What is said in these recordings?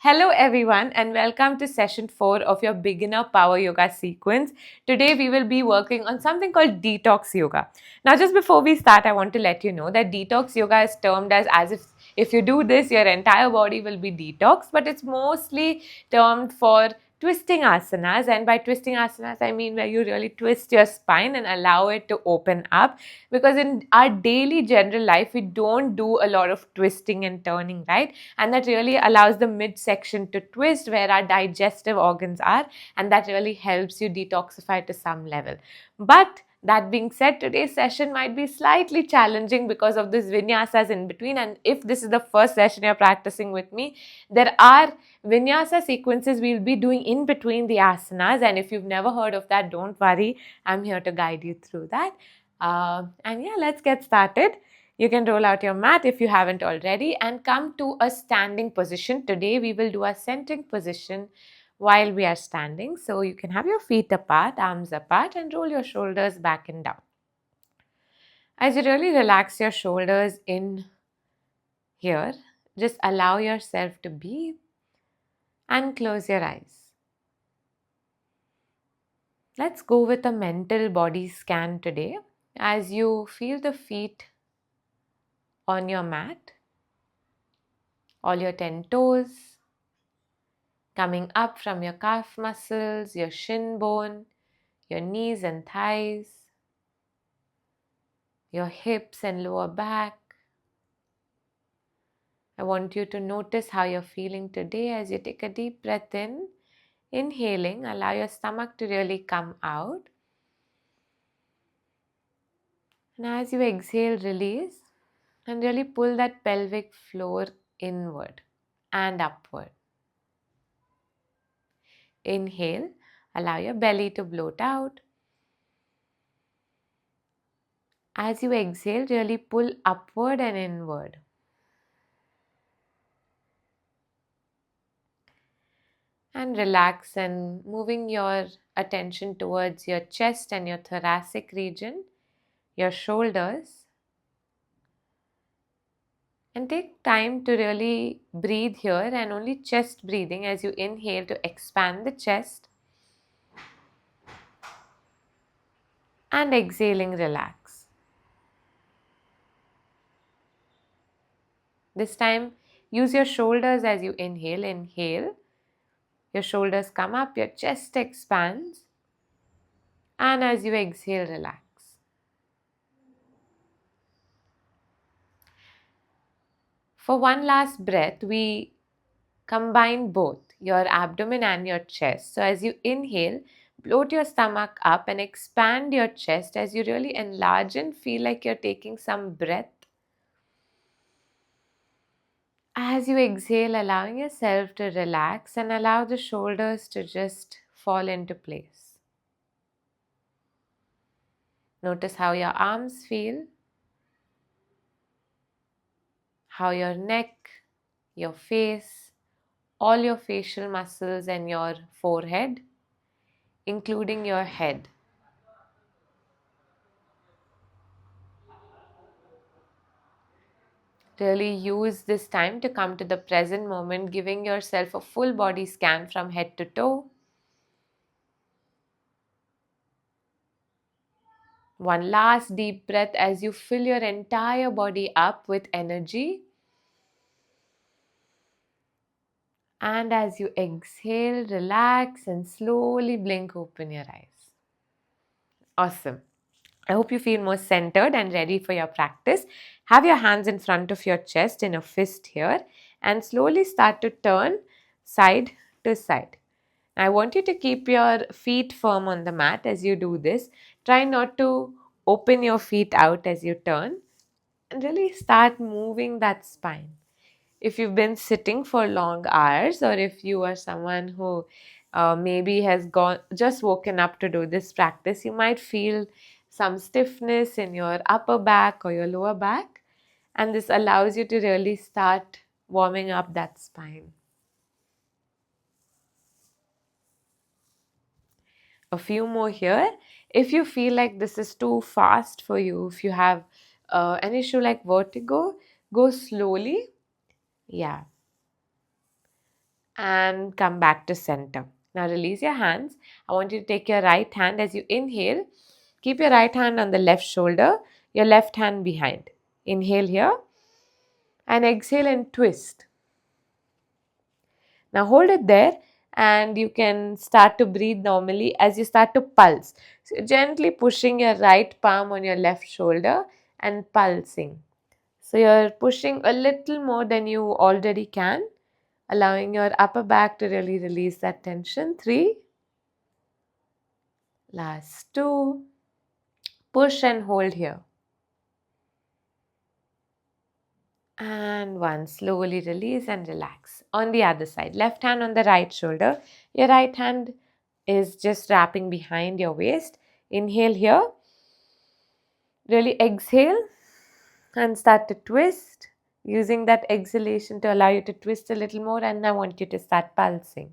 Hello everyone and welcome to session 4 of your beginner power yoga sequence. Today we will be working on something called detox yoga. Now just before we start, I want to let you know that detox yoga is termed as if you do this your entire body will be detox, but it's mostly termed for twisting asanas, and by twisting asanas I mean where you really twist your spine and allow it to open up, because in our daily general life we don't do a lot of twisting and turning, right? And that really allows the midsection to twist where our digestive organs are, and that really helps you detoxify to some level. But that being said, today's session might be slightly challenging because of this vinyasas in between, and if this is the first session you're practicing with me, there are vinyasa sequences we'll be doing in between the asanas, and if you've never heard of that, don't worry, I'm here to guide you through that. And yeah, let's get started. You can roll out your mat if you haven't already and come to a standing position. Today we will do a centering position while we are standing. So you can have your feet apart, arms apart, and roll your shoulders back and down. As you really relax your shoulders in here, just allow yourself to be and close your eyes. Let's go with a mental body scan today. As you feel the feet on your mat, all your 10 toes coming up from your calf muscles, your shin bone, your knees and thighs, your hips and lower back. I want you to notice how you're feeling today as you take a deep breath in. Inhaling, allow your stomach to really come out. And as you exhale, release and really pull that pelvic floor inward and upward. Inhale, allow your belly to bloat out. As you exhale, really pull upward and inward. And relax, and moving your attention towards your chest and your thoracic region, your shoulders. And take time to really breathe here, and only chest breathing as you inhale to expand the chest. And exhaling, relax. This time, use your shoulders as you inhale. Inhale. Your shoulders come up, your chest expands. And as you exhale, relax. For one last breath, we combine both your abdomen and your chest. So as you inhale, bloat your stomach up and expand your chest as you really enlarge and feel like you're taking some breath. As you exhale, allowing yourself to relax and allow the shoulders to just fall into place. Notice how your arms feel, how your neck, your face, all your facial muscles and your forehead, including your head. Really use this time to come to the present moment, giving yourself a full body scan from head to toe. One last deep breath as you fill your entire body up with energy. And as you exhale, relax and slowly blink open your eyes. Awesome. I hope you feel more centered and ready for your practice. Have your hands in front of your chest in a fist here and slowly start to turn side to side. I want you to keep your feet firm on the mat as you do this. Try not to open your feet out as you turn, and really start moving that spine. If you've been sitting for long hours, or if you are someone who maybe has just woken up to do this practice, you might feel some stiffness in your upper back or your lower back, and this allows you to really start warming up that spine. A few more here. If you feel like this is too fast for you, if you have an issue like vertigo, go slowly. Yeah. and come back to center. Now release your hands. I want you to take your right hand as you inhale. Keep your right hand on the left shoulder, your left hand behind. Inhale here and exhale and twist. Now hold it there and you can start to breathe normally as you start to pulse. So gently pushing your right palm on your left shoulder and pulsing. So you're pushing a little more than you already can, allowing your upper back to really release that tension. 3, last 2, push and hold here. And 1, slowly release and relax. On the other side, left hand on the right shoulder. Your right hand is just wrapping behind your waist. Inhale here. Really exhale and start to twist. Using that exhalation to allow you to twist a little more, and I want you to start pulsing.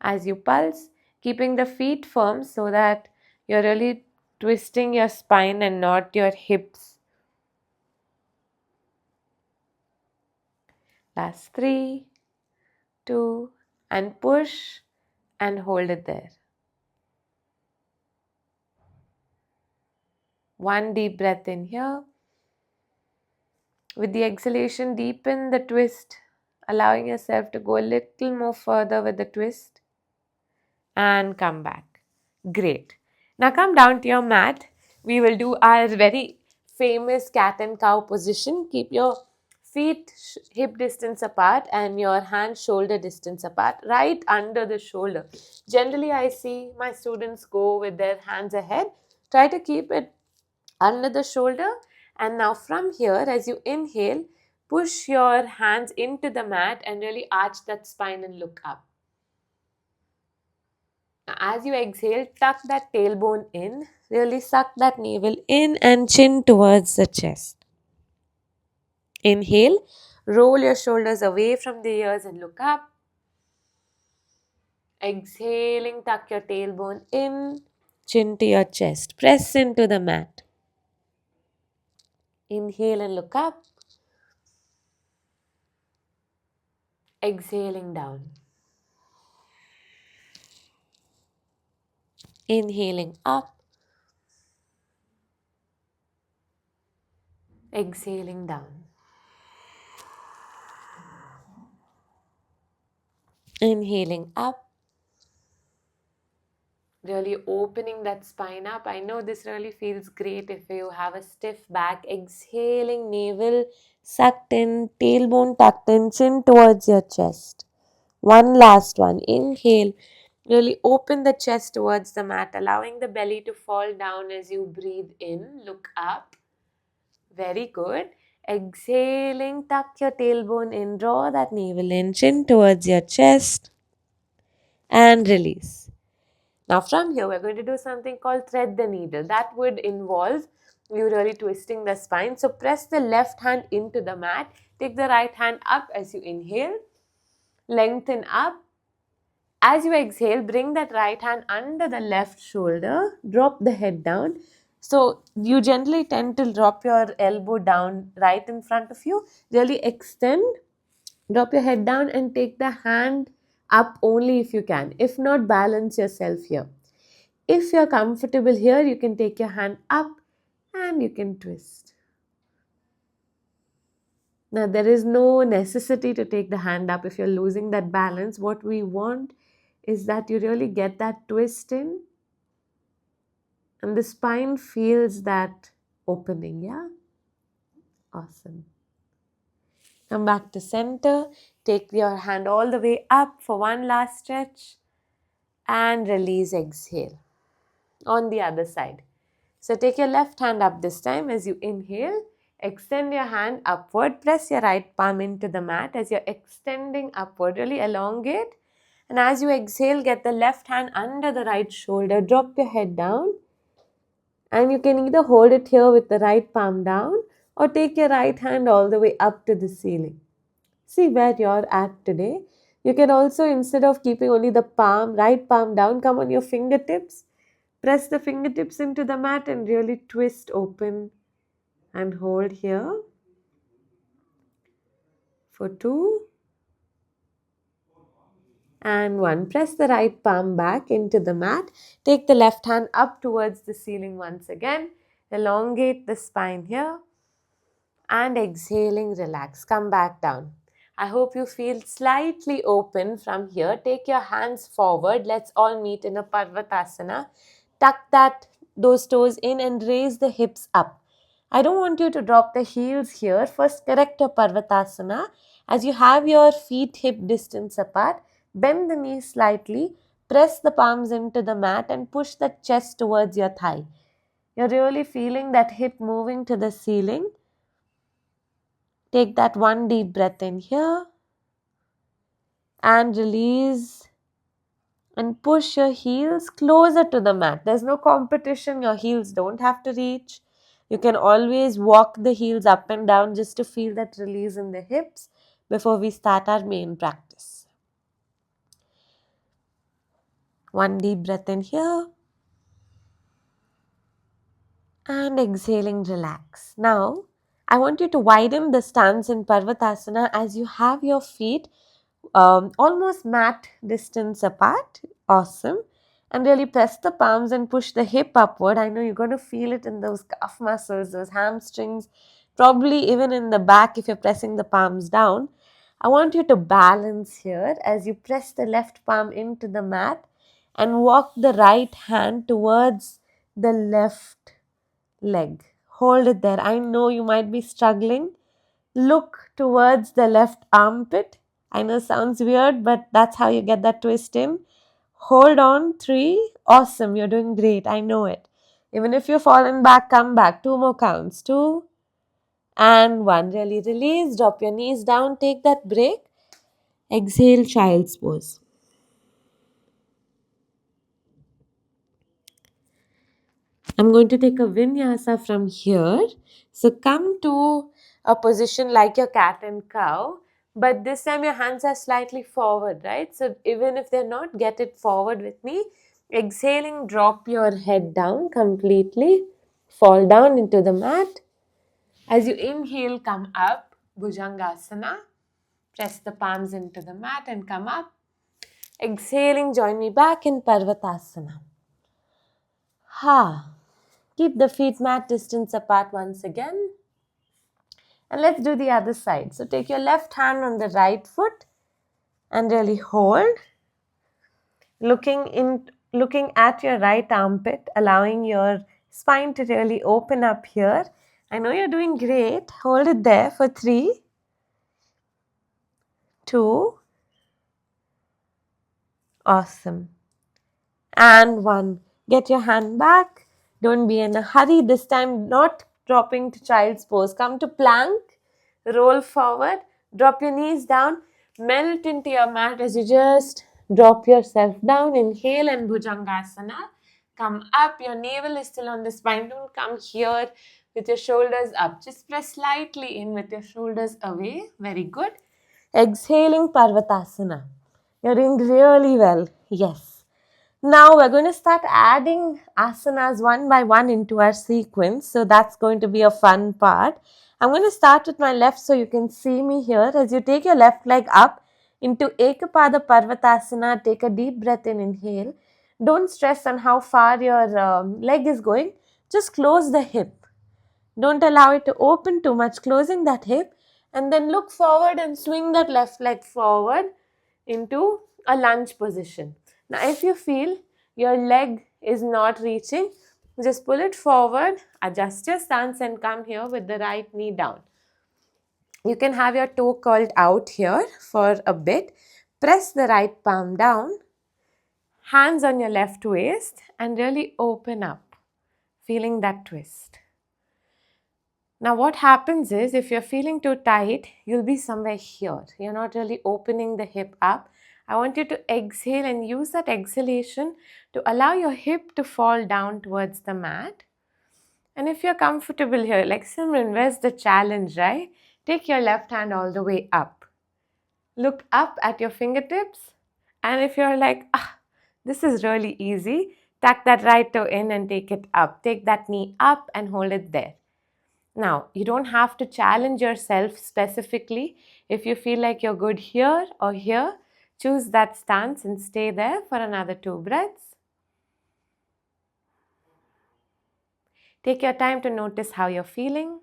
As you pulse, keeping the feet firm so that you're really twisting your spine and not your hips. Last 3, 2, and push and hold it there. 1 deep breath in here. With the exhalation, deepen the twist, allowing yourself to go a little more further with the twist and come back. Great. Now come down to your mat. We will do our very famous cat and cow position. Keep your feet hip distance apart and your hands shoulder distance apart, right under the shoulder. Generally, I see my students go with their hands ahead. Try to keep it under the shoulder. And now from here, as you inhale, push your hands into the mat and really arch that spine and look up. As you exhale, tuck that tailbone in, really suck that navel in and chin towards the chest. Inhale, roll your shoulders away from the ears and look up. Exhaling, tuck your tailbone in, chin to your chest. Press into the mat. Inhale and look up. Exhaling down. Inhaling up. Exhaling down. Inhaling up. Really opening that spine up. I know this really feels great if you have a stiff back. Exhaling, navel sucked in, tailbone tucked in, chin towards your chest. One last one. Inhale. Really open the chest towards the mat, allowing the belly to fall down as you breathe in. Look up. Very good. Exhaling, tuck your tailbone in, draw that navel in, chin towards your chest, and release. Now from here, we're going to do something called thread the needle. That would involve you really twisting the spine. So press the left hand into the mat. Take the right hand up as you inhale. Lengthen up. As you exhale, bring that right hand under the left shoulder. Drop the head down. So you gently tend to drop your elbow down right in front of you. Really extend. Drop your head down and take the hand up only if you can. If not, balance yourself here. If you're comfortable here, you can take your hand up and you can twist. Now, there is no necessity to take the hand up if you're losing that balance. What we want is that you really get that twist in and the spine feels that opening, yeah? Awesome. Come back to center. Take your hand all the way up for one last stretch and release, exhale. On the other side. So take your left hand up this time as you inhale. Extend your hand upward. Press your right palm into the mat as you're extending upward. Really elongate. And as you exhale, get the left hand under the right shoulder. Drop your head down. And you can either hold it here with the right palm down or take your right hand all the way up to the ceiling. See where you're at today. You can also, instead of keeping only the palm, right palm down, come on your fingertips. Press the fingertips into the mat and really twist open and hold here for 2, And one, press the right palm back into the mat. Take the left hand up towards the ceiling once again. Elongate the spine here. And exhaling, relax. Come back down. I hope you feel slightly open from here. Take your hands forward. Let's all meet in a Parivritta. Tuck those toes in and raise the hips up. I don't want you to drop the heels here. First, correct your Parivritta. As you have your feet hip distance apart, bend the knees slightly, press the palms into the mat and push the chest towards your thigh. You're really feeling that hip moving to the ceiling. Take that one deep breath in here and release and push your heels closer to the mat. There's no competition. Your heels don't have to reach. You can always walk the heels up and down just to feel that release in the hips before we start our main practice. One deep breath in here and exhaling, relax. Now, I want you to widen the stance in Parivritta as you have your feet almost mat distance apart. Awesome. And really press the palms and push the hip upward. I know you're going to feel it in those calf muscles, those hamstrings, probably even in the back if you're pressing the palms down. I want you to balance here as you press the left palm into the mat and walk the right hand towards the left leg. Hold it there. I know you might be struggling. Look towards the left armpit. I know sounds weird, but that's how you get that twist in. Hold on. 3. Awesome. You're doing great. I know it. Even if you've fallen back, come back. 2 more counts. 2 and 1. Really release. Drop your knees down. Take that break. Exhale, child's pose. I'm going to take a vinyasa from here. So come to a position like your cat and cow, but this time your hands are slightly forward, right? So even if they're not, get it forward with me. Exhaling, drop your head down completely. Fall down into the mat. As you inhale, come up, Bhujangasana. Press the palms into the mat and come up. Exhaling, join me back in Parivritta. Ha. Keep the feet mat distance apart once again. And let's do the other side. So take your left hand on the right foot and really hold. Looking at your right armpit, allowing your spine to really open up here. I know you're doing great. Hold it there for 3, 2, awesome. And 1. Get your hand back. Don't be in a hurry. This time not dropping to child's pose. Come to plank. Roll forward. Drop your knees down. Melt into your mat as you just drop yourself down. Inhale and Bhujangasana. Come up. Your navel is still on the spine. Don't come here with your shoulders up. Just press slightly in with your shoulders away. Very good. Exhaling, Parivritta. You're doing really well. Yes. Now we're going to start adding asanas one by one into our sequence. So that's going to be a fun part. I'm going to start with my left so you can see me here. As you take your left leg up into Ekapada Parvattasana, take a deep breath in, inhale. Don't stress on how far your leg is going. Just close the hip. Don't allow it to open too much, closing that hip. And then look forward and swing that left leg forward into a lunge position. Now, if you feel your leg is not reaching, just pull it forward, adjust your stance and come here with the right knee down. You can have your toe curled out here for a bit. Press the right palm down, hands on your left waist and really open up, feeling that twist. Now what happens is if you're feeling too tight, you'll be somewhere here. You're not really opening the hip up. I want you to exhale and use that exhalation to allow your hip to fall down towards the mat. And if you're comfortable here, like Simran, where's the challenge, right? Take your left hand all the way up. Look up at your fingertips. And if you're like, this is really easy, tuck that right toe in and take it up. Take that knee up and hold it there. Now, you don't have to challenge yourself specifically. If you feel like you're good here or here, Choose that stance and stay there for another 2 breaths. Take your time to notice how you're feeling.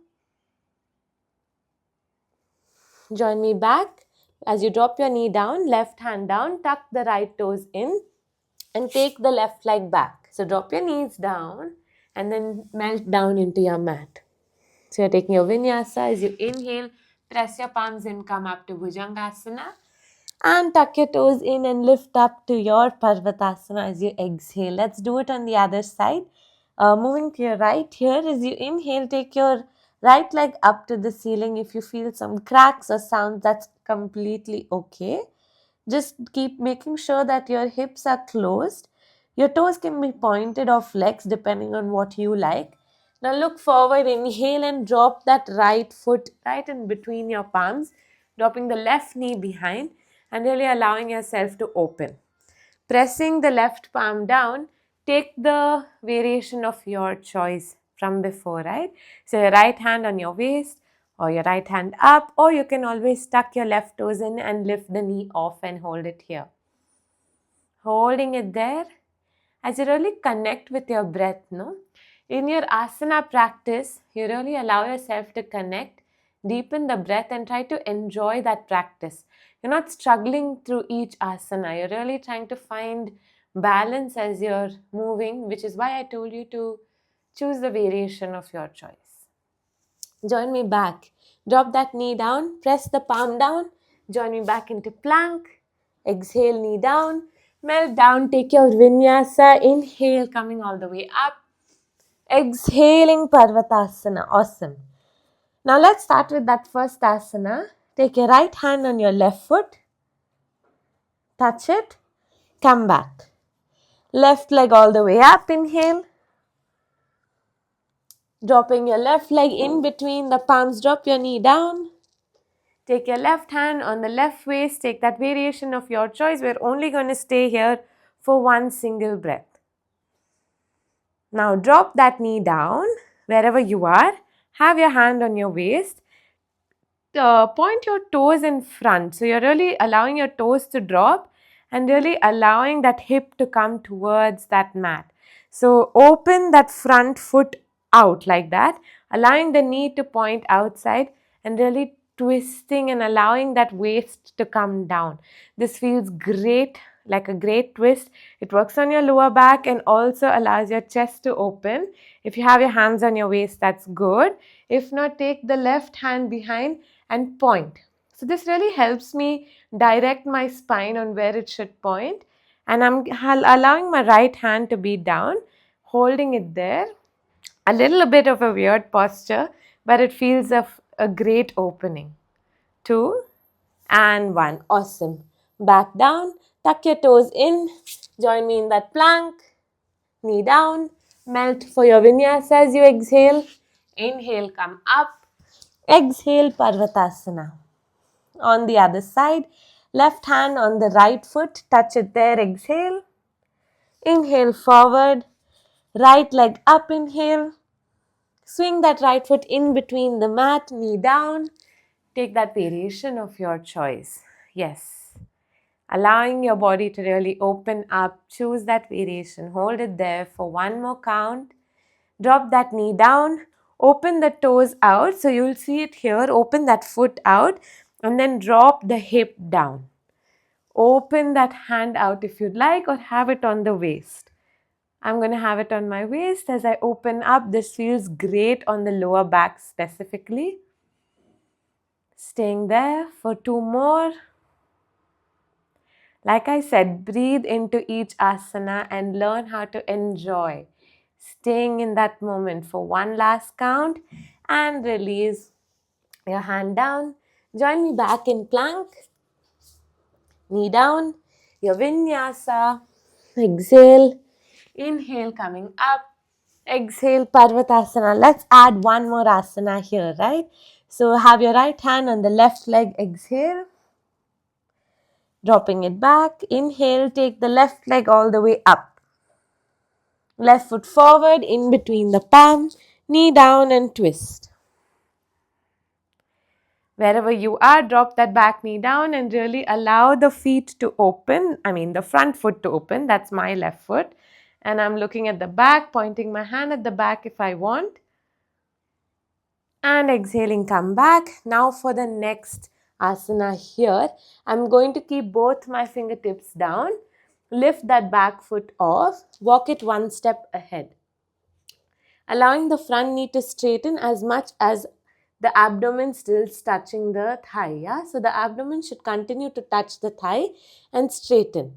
Join me back. As you drop your knee down, left hand down, tuck the right toes in and take the left leg back. So drop your knees down and then melt down into your mat. So you're taking your vinyasa. As you inhale, press your palms in, come up to Bhujangasana. And tuck your toes in and lift up to your Parivritta as you exhale. Let's do it on the other side. Moving to your right here, as you inhale, take your right leg up to the ceiling. If you feel some cracks or sounds, that's completely okay. Just keep making sure that your hips are closed. Your toes can be pointed or flexed depending on what you like. Now look forward, inhale and drop that right foot right in between your palms, dropping the left knee behind and really allowing yourself to open. Pressing the left palm down, take the variation of your choice from before, right? So your right hand on your waist or your right hand up, or you can always tuck your left toes in and lift the knee off and hold it here. Holding it there as you really connect with your breath, no? In your asana practice, you really allow yourself to connect, deepen the breath and try to enjoy that practice. You're not struggling through each asana. You're really trying to find balance as you're moving, which is why I told you to choose the variation of your choice. Join me back. Drop that knee down, press the palm down, join me back into plank. Exhale, knee down, melt down, take your vinyasa. Inhale, coming all the way up. Exhaling, Parvatasana. Awesome. Now let's start with that first asana. Take your right hand on your left foot, touch it, come back. Left leg all the way up, inhale. Dropping your left leg in between the palms, drop your knee down. Take your left hand on the left waist, take that variation of your choice. We're only going to stay here for one single breath. Now drop that knee down wherever you are. Have your hand on your waist. Point your toes in front. So you're really allowing your toes to drop and really allowing that hip to come towards that mat. So open that front foot out like that, allowing the knee to point outside and really twisting and allowing that waist to come down. This feels great, like a great twist. It works on your lower back and also allows your chest to open. If you have your hands on your waist, that's good. If not, take the left hand behind and point. So this really helps me direct my spine on where it should point. And I'm allowing my right hand to be down, holding it there. A little bit of a weird posture, but it feels a great opening. 2 and 1. Awesome. Back down, tuck your toes in, join me in that plank, knee down, melt for your vinyasa as you exhale. Inhale, come up. Exhale, Parvatasana. On the other side, left hand on the right foot, touch it there, exhale. Inhale forward, right leg up, inhale. Swing that right foot in between the mat, knee down. Take that variation of your choice. Yes. Allowing your body to really open up, choose that variation. Hold it there for one more count. Drop that knee down. Open the toes out. So you'll see it here. Open that foot out and then drop the hip down. Open that hand out if you'd like or have it on the waist. I'm going to have it on my waist as I open up. This feels great on the lower back specifically. Staying there for 2 more. Like I said, breathe into each asana and learn how to enjoy staying in that moment for one last count and release your hand down. Join me back in plank. Knee down, your vinyasa. Exhale. Inhale, coming up. Exhale, Parvatasana. Let's add one more asana here, right? So have your right hand on the left leg. Exhale. Dropping it back. Inhale, take the left leg all the way up. Left foot forward, in between the palm. Knee down and twist. Wherever you are, drop that back knee down and really allow the feet to open. I mean, the front foot to open. That's my left foot. And I'm looking at the back, pointing my hand at the back if I want. And exhaling, come back. Now for the next asana here, I'm going to keep both my fingertips down. Lift that back foot off. Walk it one step ahead. Allowing the front knee to straighten as much as the abdomen still touching the thigh. Yeah? So the abdomen should continue to touch the thigh and straighten.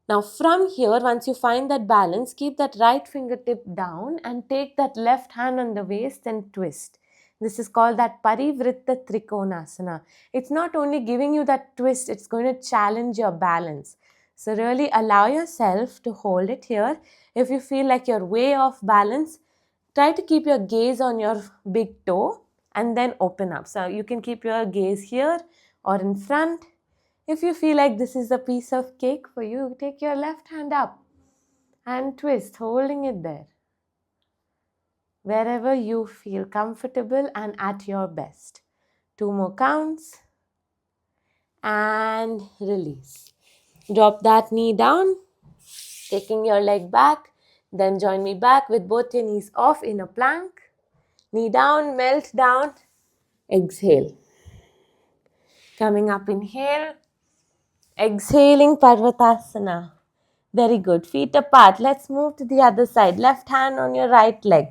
Now from here, once you find that balance, keep that right fingertip down and take that left hand on the waist and twist. This is called that Parivritta Trikonasana. It's not only giving you that twist, it's going to challenge your balance. So really allow yourself to hold it here. If you feel like you're way off balance, try to keep your gaze on your big toe and then open up. So you can keep your gaze here or in front. If you feel like this is a piece of cake for you, take your left hand up and twist, holding it there. Wherever you feel comfortable and at your best. 2 more counts and release. Drop that knee down, taking your leg back. Then join me back with both your knees off in a plank. Knee down, melt down. Exhale. Coming up, inhale. Exhaling, Parvatasana. Very good. Feet apart. Let's move to the other side. Left hand on your right leg.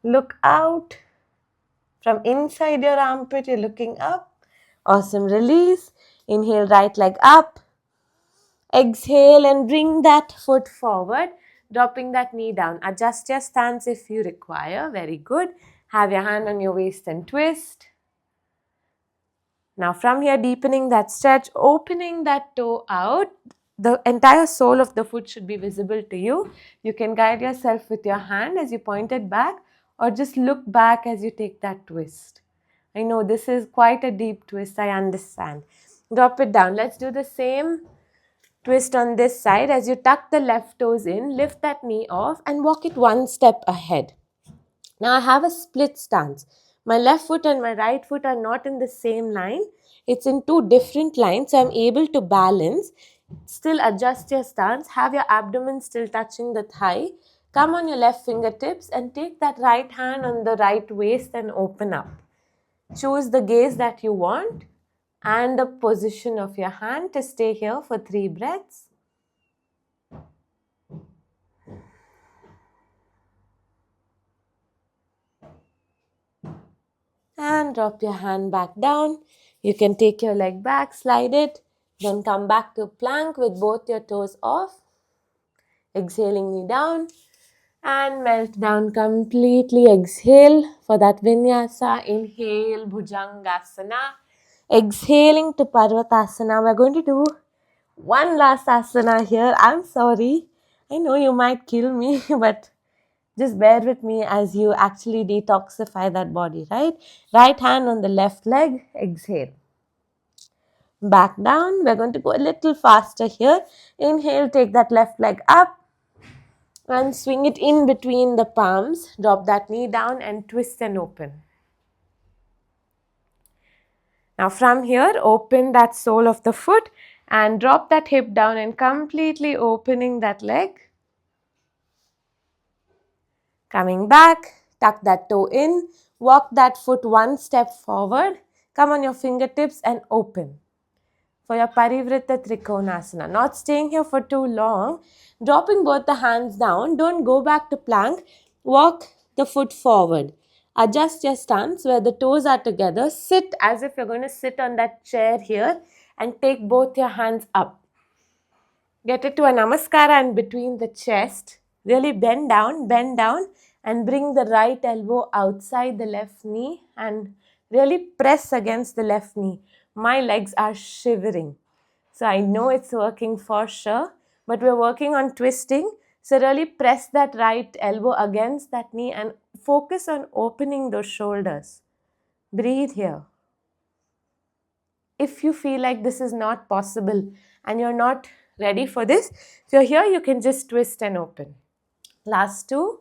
Look out. From inside your armpit, you're looking up. Awesome. Release. Inhale, right leg up. Exhale and bring that foot forward, dropping that knee down. Adjust your stance if you require. Very good. Have your hand on your waist and twist. Now from here, deepening that stretch, opening that toe out. The entire sole of the foot should be visible to you. You can guide yourself with your hand as you point it back or just look back as you take that twist. I know this is quite a deep twist, I understand. Drop it down. Let's do the same twist on this side. As you tuck the left toes in, lift that knee off and walk it one step ahead. Now I have a split stance. My left foot and my right foot are not in the same line. It's in two different lines, so I'm able to balance. Still adjust your stance. Have your abdomen still touching the thigh. Come on your left fingertips and take that right hand on the right waist and open up. Choose the gaze that you want and the position of your hand to stay here for 3 breaths. And drop your hand back down. You can take your leg back, slide it, then come back to plank with both your toes off. Exhaling knee down and melt down completely. Exhale for that vinyasa. Inhale, Bhujangasana. Exhaling to Parvatasana. We're going to do one last asana here. I'm sorry. I know you might kill me, but just bear with me as you actually detoxify that body, right? Right hand on the left leg. Exhale. Back down. We're going to go a little faster here. Inhale, take that left leg up and swing it in between the palms. Drop that knee down and twist and open. Now from here, open that sole of the foot and drop that hip down and completely opening that leg. Coming back, tuck that toe in, walk that foot one step forward, come on your fingertips and open. For your Parivritta Trikonasana. Not staying here for too long, dropping both the hands down, don't go back to plank, walk the foot forward. Adjust your stance where the toes are together, sit as if you're going to sit on that chair here and take both your hands up. Get it to a namaskara and between the chest. Really bend down and bring the right elbow outside the left knee and really press against the left knee. My legs are shivering. So I know it's working for sure, but we're working on twisting. So really press that right elbow against that knee and focus on opening those shoulders. Breathe here. If you feel like this is not possible and you're not ready for this, so here you can just twist and open. Last 2.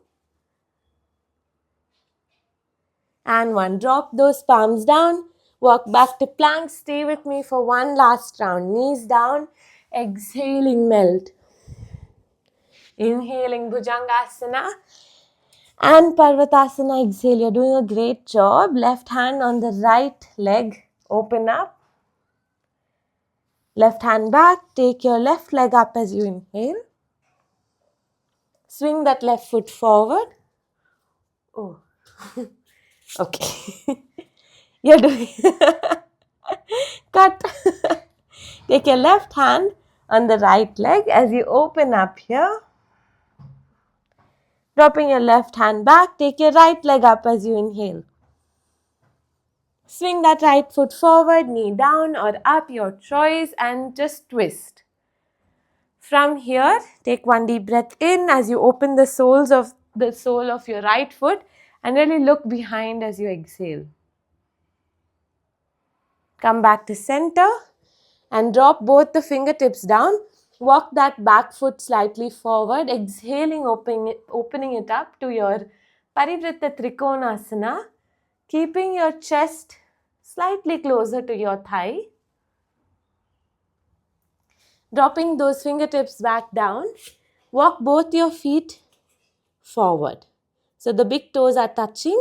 And 1. Drop those palms down. Walk back to plank. Stay with me for one last round. Knees down. Exhaling, melt. Inhaling, Bhujangasana. And Parvatasana, exhale. You're doing a great job. Left hand on the right leg. Open up. Left hand back. Take your left leg up as you inhale. Swing that left foot forward. Oh, okay. You're doing cut. Take your left hand on the right leg as you open up here. Dropping your left hand back. Take your right leg up as you inhale. Swing that right foot forward, knee down or up, your choice, and just twist. From here, take one deep breath in as you open the sole of your right foot and really look behind as you exhale. Come back to center and drop both the fingertips down. Walk that back foot slightly forward, exhaling, opening it up to your Parivritta Trikonasana, keeping your chest slightly closer to your thigh. Dropping those fingertips back down, walk both your feet forward. So the big toes are touching.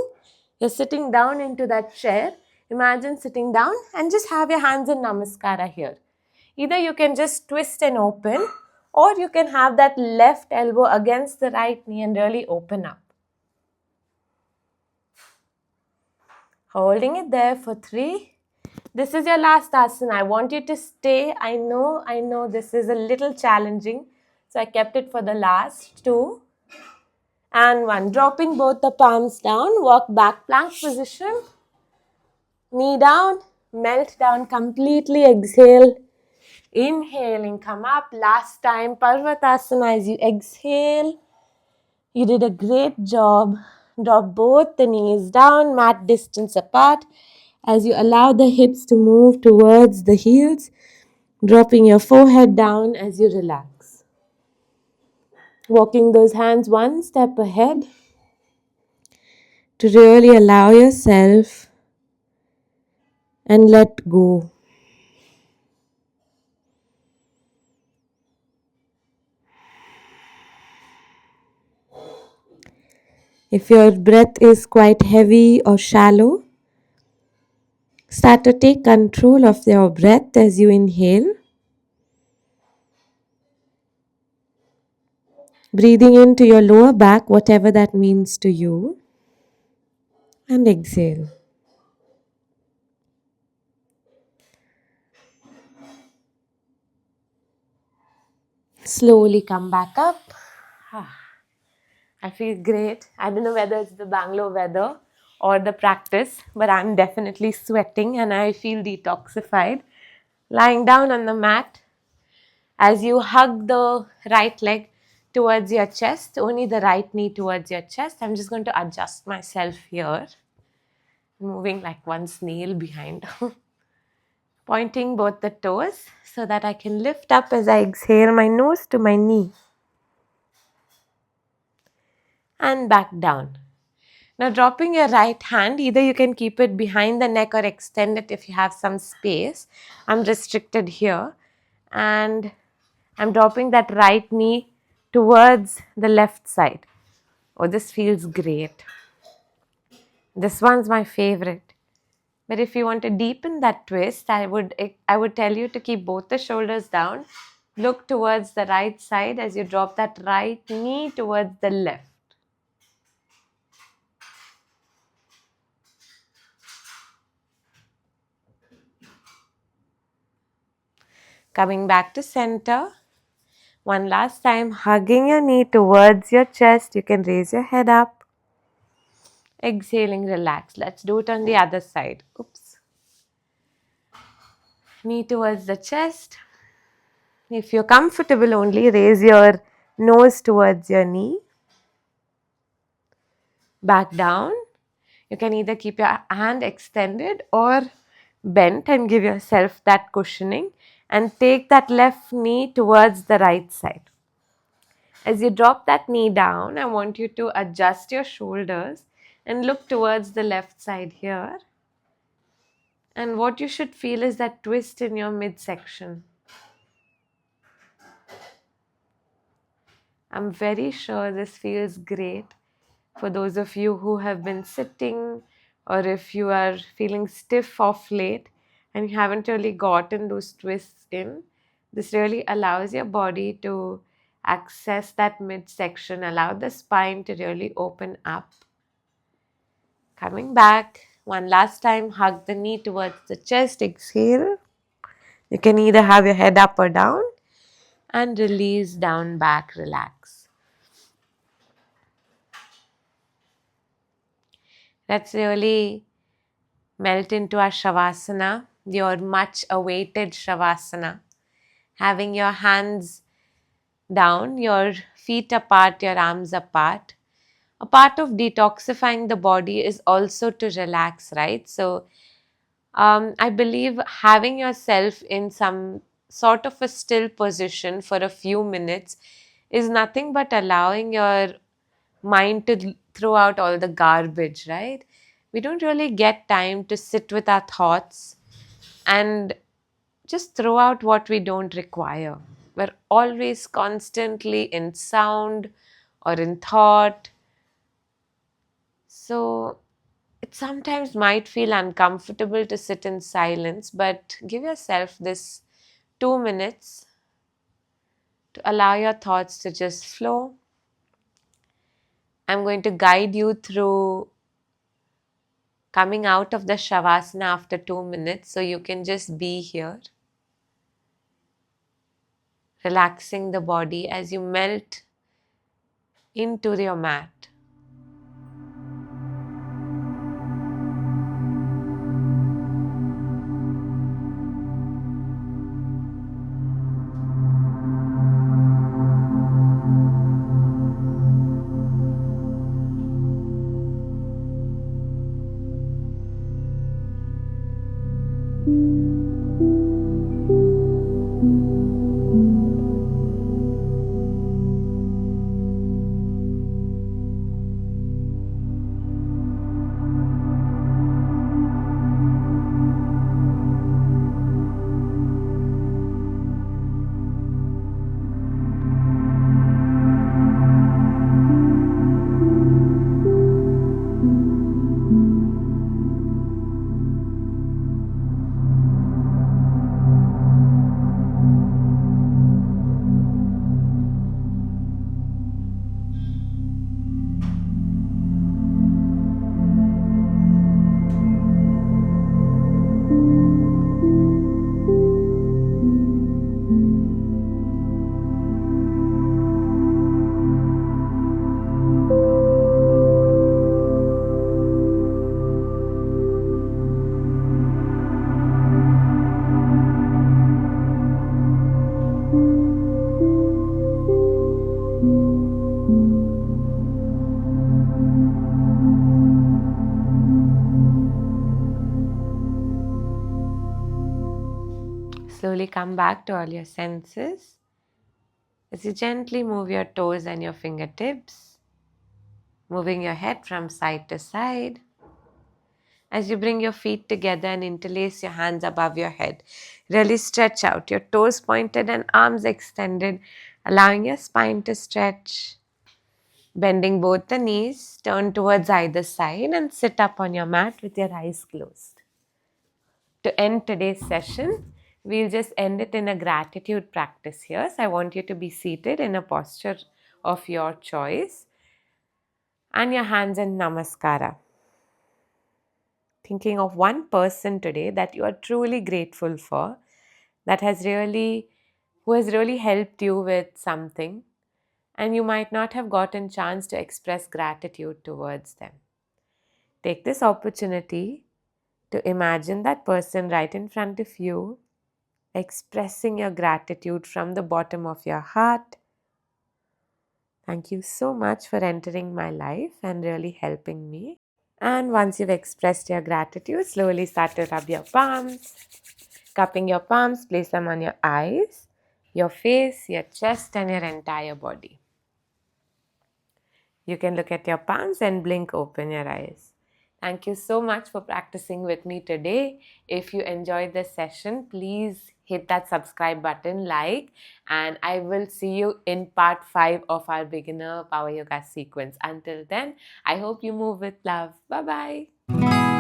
You're sitting down into that chair. Imagine sitting down and just have your hands in Namaskara here. Either you can just twist and open, or you can have that left elbow against the right knee and really open up. Holding it there for 3. This is your last asana. I want you to stay. I know this is a little challenging. So I kept it for the last 2. And 1. Dropping both the palms down. Walk back plank position. Knee down. Melt down completely. Exhale. Inhaling. Come up. Last time. Parvatasana as you exhale. You did a great job. Drop both the knees down. Mat distance apart. As you allow the hips to move towards the heels, dropping your forehead down as you relax. Walking those hands one step ahead to really allow yourself and let go. If your breath is quite heavy or shallow, start to take control of your breath as you inhale. Breathing into your lower back, whatever that means to you, and exhale. Slowly come back up. I feel great. I don't know whether it's the Bangalore weather or the practice, but I'm definitely sweating and I feel detoxified. Lying down on the mat, as you hug the right leg towards your chest, only the right knee towards your chest. I'm just going to adjust myself here, moving like one snail behind. Pointing both the toes so that I can lift up as I exhale my nose to my knee. And back down. Now dropping your right hand, either you can keep it behind the neck or extend it if you have some space. I'm restricted here. And I'm dropping that right knee towards the left side. Oh, this feels great. This one's my favorite. But if you want to deepen that twist, I would tell you to keep both the shoulders down. Look towards the right side as you drop that right knee towards the left. Coming back to center. One last time, hugging your knee towards your chest. You can raise your head up. Exhaling, relax. Let's do it on the other side. Oops. Knee towards the chest. If you're comfortable, only raise your nose towards your knee. Back down. You can either keep your hand extended or bent and give yourself that cushioning. And take that left knee towards the right side. As you drop that knee down, I want you to adjust your shoulders and look towards the left side here. And what you should feel is that twist in your midsection. I'm very sure this feels great for those of you who have been sitting, or if you are feeling stiff of late and you haven't really gotten those twists in. This really allows your body to access that midsection, allow the spine to really open up. Coming back, one last time, hug the knee towards the chest, exhale. You can either have your head up or down, and release down, back, relax. Let's really melt into our Shavasana, your much awaited Shavasana. Having your hands down, your feet apart, your arms apart. A part of detoxifying the body is also to relax, right? So, I believe having yourself in some sort of a still position for a few minutes is nothing but allowing your mind to throw out all the garbage, right? We don't really get time to sit with our thoughts and just throw out what we don't require. We're always constantly in sound or in thought. So it sometimes might feel uncomfortable to sit in silence, but give yourself this 2 minutes to allow your thoughts to just flow. I'm going to guide you through coming out of the Shavasana after 2 minutes, so you can just be here, relaxing the body as you melt into your mat. Slowly come back to all your senses as you gently move your toes and your fingertips, moving your head from side to side. As you bring your feet together and interlace your hands above your head, really stretch out, your toes pointed and arms extended, allowing your spine to stretch. Bending both the knees, turn towards either side and sit up on your mat with your eyes closed. To end today's session, we'll just end it in a gratitude practice here. So I want you to be seated in a posture of your choice and your hands in namaskara. Thinking of one person today that you are truly grateful for, that has really, who has really helped you with something, and you might not have gotten chance to express gratitude towards them. Take this opportunity to imagine that person right in front of you, expressing your gratitude from the bottom of your heart. Thank you so much for entering my life and really helping me. And once you've expressed your gratitude, slowly start to rub your palms. Cupping your palms, place them on your eyes, your face, your chest, and your entire body. You can look at your palms and blink open your eyes. Thank you so much for practicing with me today. If you enjoyed this session, please hit that subscribe button, and I will see you in part 5 of our beginner power yoga sequence. Until then, I hope you move with love. Bye bye.